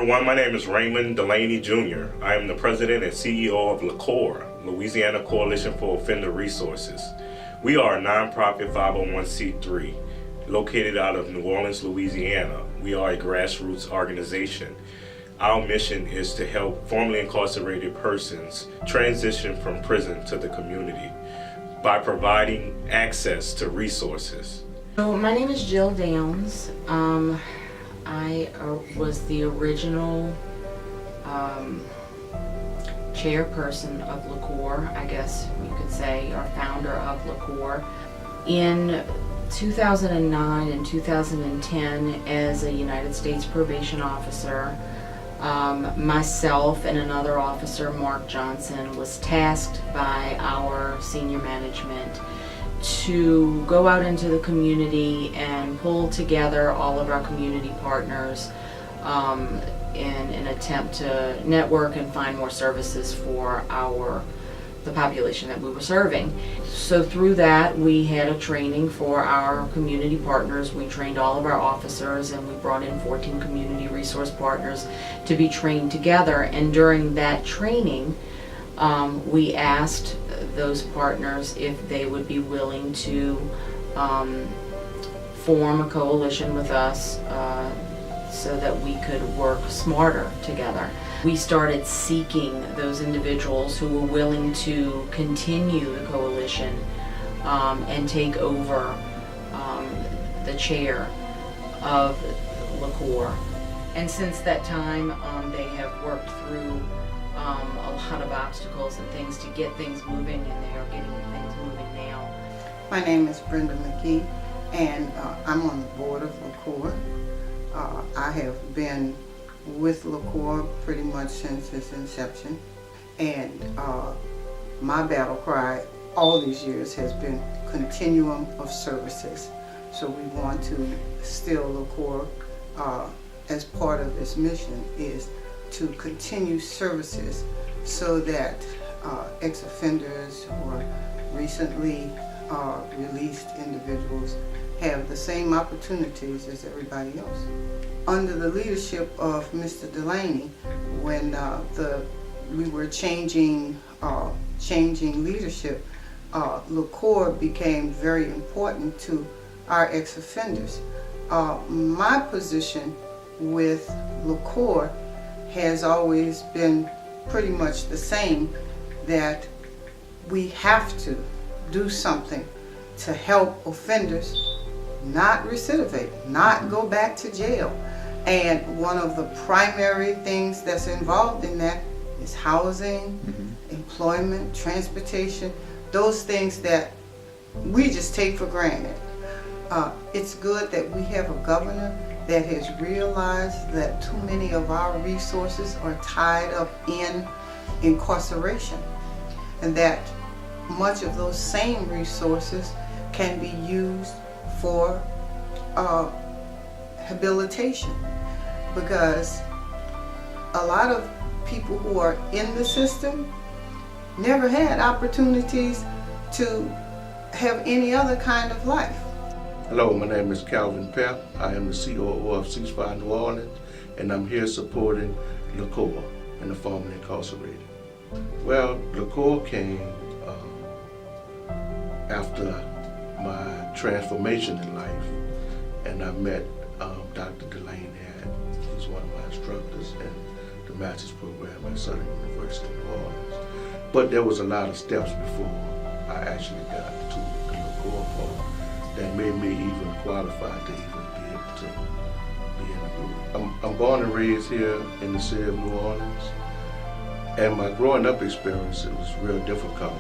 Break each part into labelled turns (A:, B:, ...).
A: everyone. My name is Raymond Delaney Jr. I am the president and CEO of LaCOR, Louisiana Coalition for Offender Resources. We are a nonprofit 501c3 located out of New Orleans, Louisiana. We are a grassroots organization. Our mission is to help formerly incarcerated persons transition from prison to the community by providing access to resources.
B: So my name is Jill Downs. I was the original chairperson of LaCOR, I guess you could say, or founder of LaCOR. In 2009 and 2010, as a United States probation officer, myself and another officer, Mark Johnson, was tasked by our senior management to go out into the community and pull together all of our community partners in an attempt to network and find more services for the population that we were serving. So through that, we had a training for our community partners. We trained all of our officers, and we brought in 14 community resource partners to be trained together. And during that training, we asked those partners if they would be willing to form a coalition with us so that we could work smarter together. We started seeking those individuals who were willing to continue the coalition and take over the chair of LaCOR. And since that time, they have worked through a lot of obstacles and things to get things moving, and they are getting things moving now.
C: My name is Brenda McGee, and I'm on the board of LaCOR. I have been with LaCOR pretty much since its inception, and my battle cry all these years has been continuum of services. So we want to still LaCOR as part of its mission is to continue services so that ex-offenders or recently released individuals have the same opportunities as everybody else. Under the leadership of Mr. Delaney, when we were changing leadership, LaCOR became very important to our ex-offenders. My position with LaCOR has always been pretty much the same, that we have to do something to help offenders not recidivate, not go back to jail. And one of the primary things that's involved in that is housing, employment, transportation, those things that we just take for granted. It's good that we have a governor that has realized that too many of our resources are tied up in incarceration, and that much of those same resources can be used for rehabilitation, because a lot of people who are in the system never had opportunities to have any other kind of life.
D: Hello, my name is Calvin Pep. I am the COO of Ceasefire New Orleans, and I'm here supporting LaCOR and the formerly incarcerated. Well, LaCOR came after my transformation in life, and I met Dr. Delaney. He's one of my instructors in the master's program at Southern University in New Orleans. But there was a lot of steps before I actually got to the LaCOR part that made me even qualified to even be able to be in the group. I'm born and raised here in the city of New Orleans, and my growing up experience, it was real difficult. I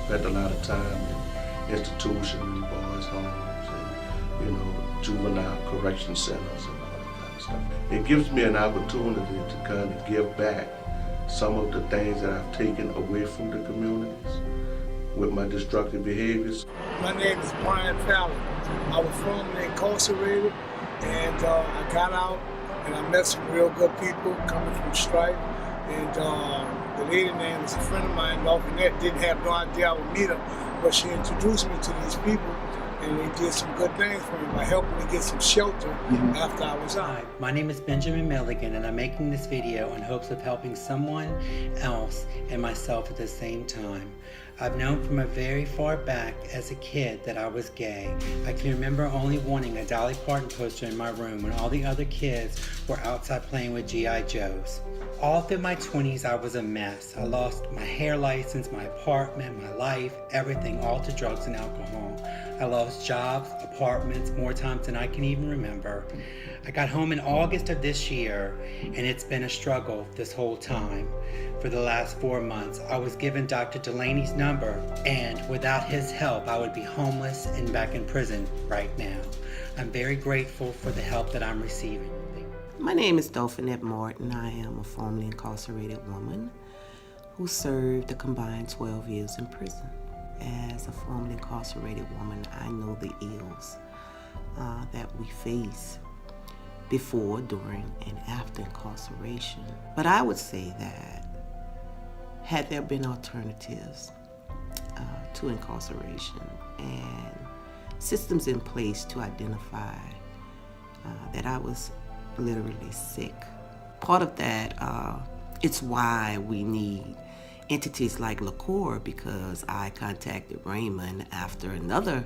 D: spent a lot of time in institutions, boys' homes, and juvenile correction centers and all that kind of stuff. It gives me an opportunity to kind of give back some of the things that I've taken away from the communities with my destructive behaviors.
E: My name is Brian Fallon. I was formerly incarcerated, and I got out and I met some real good people coming from Stripe. And the lady name is a friend of mine, Lawfernette, didn't have no idea I would meet her, but she introduced me to these people, and they did some good things for me by helping me get some shelter after I was out.
F: Hi, my name is Benjamin Milligan, and I'm making this video in hopes of helping someone else and myself at the same time. I've known from a very far back as a kid that I was gay. I can remember only wanting a Dolly Parton poster in my room when all the other kids were outside playing with G.I. Joes. All through my 20s, I was a mess. I lost my hair license, my apartment, my life, everything, all to drugs and alcohol. I lost jobs, apartments, more times than I can even remember. I got home in August of this year, and it's been a struggle this whole time. For the last 4 months, I was given Dr. Delaney's number, and without his help, I would be homeless and back in prison right now. I'm very grateful for the help that I'm receiving.
G: My name is Dauphinette Martin. I am a formerly incarcerated woman who served a combined 12 years in prison. As a formerly incarcerated woman, I know the ills that we face before, during, and after incarceration. But I would say that had there been alternatives to incarceration and systems in place to identify that I was literally sick. Part of that, it's why we need entities like LaCOR, because I contacted Raymond after another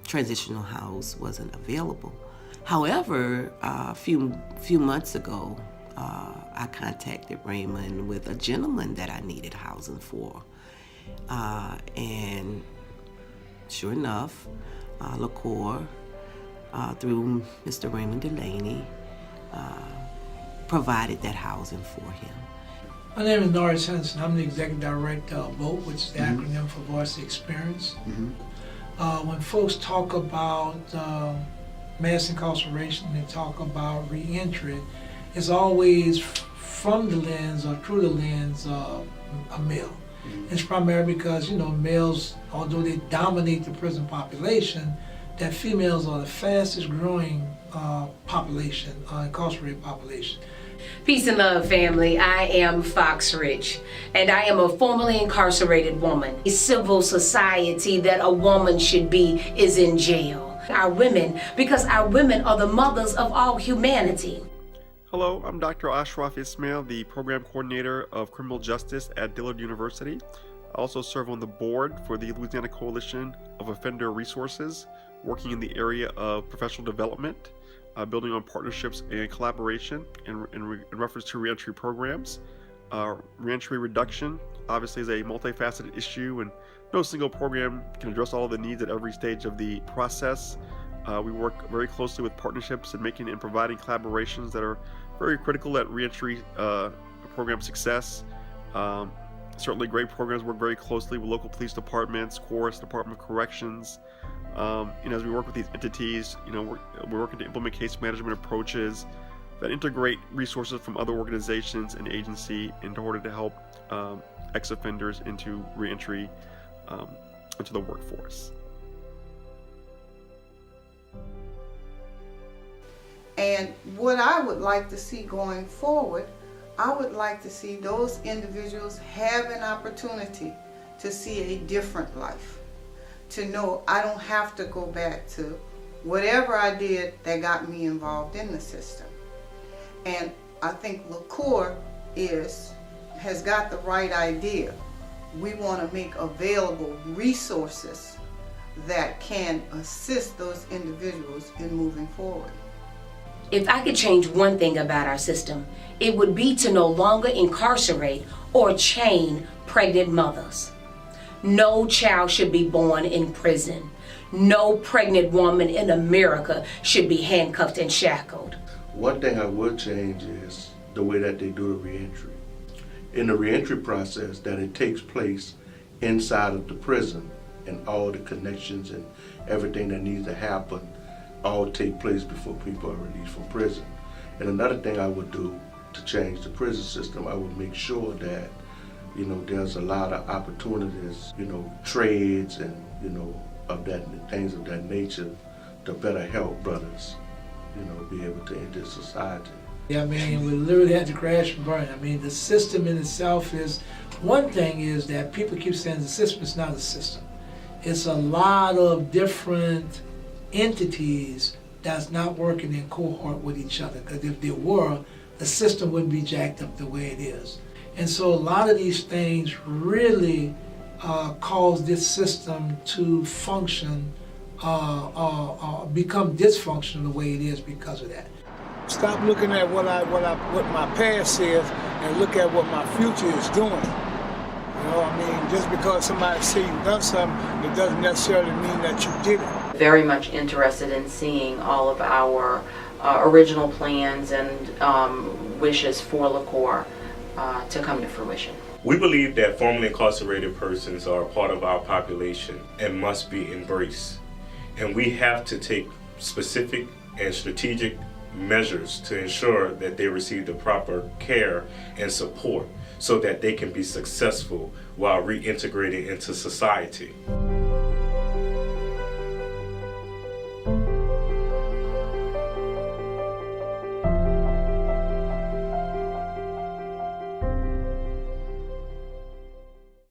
G: transitional house wasn't available. However, a few months ago, I contacted Raymond with a gentleman that I needed housing for. And sure enough, LaCOR, through Mr. Raymond Delaney, provided that housing for him.
H: My name is Norris Henson. I'm the executive director of VOTE, which is the acronym for Voice Experience. When folks talk about mass incarceration, they talk about reentry, it's always from the lens or through the lens of a male. It's primarily because, males, although they dominate the prison population, that females are the fastest growing population, incarcerated population.
I: Peace and love, family. I am Fox Rich, and I am a formerly incarcerated woman. A civil society that a woman should be is in jail. Our women, because our women are the mothers of all humanity.
J: Hello, I'm Dr. Ashraf Ismail, the Program Coordinator of Criminal Justice at Dillard University. I also serve on the board for the Louisiana Coalition of Offender Resources, working in the area of professional development, building on partnerships and collaboration in reference to reentry programs. Reentry reduction obviously is a multifaceted issue, and no single program can address all of the needs at every stage of the process. We work very closely with partnerships and providing collaborations that are very critical at reentry program success. Certainly great programs work very closely with local police departments, courts, Department of Corrections. As we work with these entities, we're working to implement case management approaches that integrate resources from other organizations and agencies in order to help ex-offenders into reentry into the workforce.
C: And what I would like to see going forward, I would like to see those individuals have an opportunity to see a different life. To know I don't have to go back to whatever I did that got me involved in the system. And I think LaCOR has got the right idea. We want to make available resources that can assist those individuals in moving forward.
I: If I could change one thing about our system, it would be to no longer incarcerate or chain pregnant mothers. No child should be born in prison. No pregnant woman in America should be handcuffed and shackled.
D: One thing I would change is the way that they do the reentry. In the reentry process, that it takes place inside of the prison, and all the connections and everything that needs to happen all take place before people are released from prison. And another thing I would do to change the prison system, I would make sure that there's a lot of opportunities, trades and, things of that nature to better help brothers, be able to enter society.
H: Yeah, we literally had to crash and burn. The system in itself is, one thing is that people keep saying the system is not a system. it's a lot of different entities that's not working in cohort with each other, because if they were, the system wouldn't be jacked up the way it is. And so a lot of these things really cause this system to function, become dysfunctional the way it is because of that.
E: Stop looking at what my past says and look at what my future is doing. You know, I mean, just because somebody say you've done something, it doesn't necessarily mean that you did it.
B: Very much interested in seeing all of our original plans and wishes for LaCOR to come to fruition.
A: We believe that formerly incarcerated persons are a part of our population and must be embraced. And we have to take specific and strategic measures to ensure that they receive the proper care and support so that they can be successful while reintegrating into society.